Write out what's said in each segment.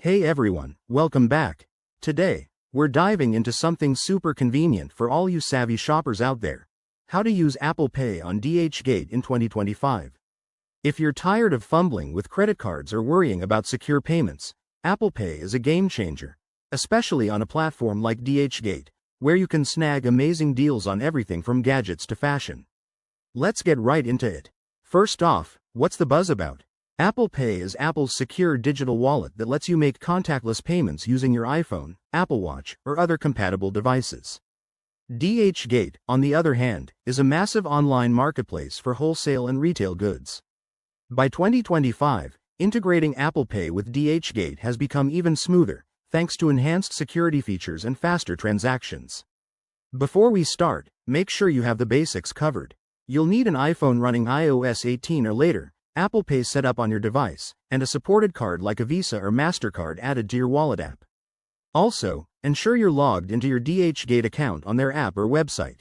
Hey everyone, welcome back. Today, we're diving into something super convenient for all you savvy shoppers out there. How to use Apple Pay on DHgate in 2025. If you're tired of fumbling with credit cards or worrying about secure payments, Apple Pay is a game changer, especially on a platform like DHgate, where you can snag amazing deals on everything from gadgets to fashion. Let's get right into it. First off, what's the buzz about? Apple Pay is Apple's secure digital wallet that lets you make contactless payments using your iPhone, Apple Watch, or other compatible devices. DHgate, on the other hand, is a massive online marketplace for wholesale and retail goods. By 2025, integrating Apple Pay with DHgate has become even smoother, thanks to enhanced security features and faster transactions. Before we start, make sure you have the basics covered. You'll need an iPhone running iOS 18 or later, Apple Pay set up on your device, and a supported card like a Visa or MasterCard added to your wallet app. Also, ensure you're logged into your DHgate account on their app or website.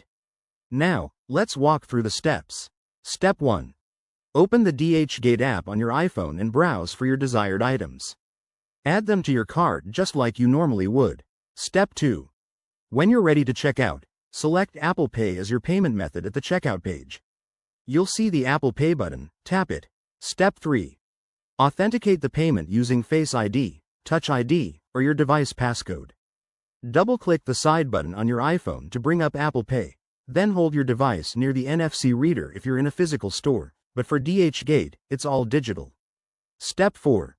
Now, let's walk through the steps. Step 1. Open the DHgate app on your iPhone and browse for your desired items. Add them to your cart just like you normally would. Step 2. When you're ready to check out, select Apple Pay as your payment method at the checkout page. You'll see the Apple Pay button, tap it. Step 3. Authenticate the payment using Face ID, Touch ID, or your device passcode. Double-click the side button on your iPhone to bring up Apple Pay, then hold your device near the NFC reader if you're in a physical store, but for DHgate, it's all digital. Step 4.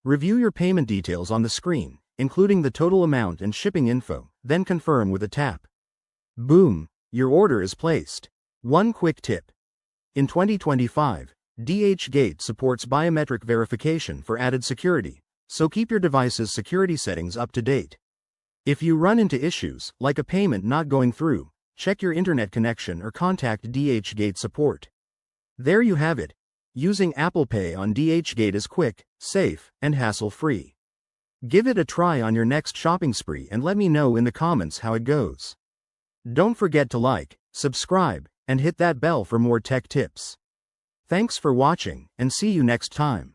Review your payment details on the screen, including the total amount and shipping info, then confirm with a tap. Boom! Your order is placed. One quick tip. In 2025, DHgate supports biometric verification for added security, so keep your device's security settings up to date. If you run into issues, like a payment not going through, check your internet connection or contact DHgate support. There you have it. Using Apple Pay on DHgate is quick, safe, and hassle-free. Give it a try on your next shopping spree and let me know in the comments how it goes. Don't forget to like, subscribe, and hit that bell for more tech tips. Thanks for watching, and see you next time.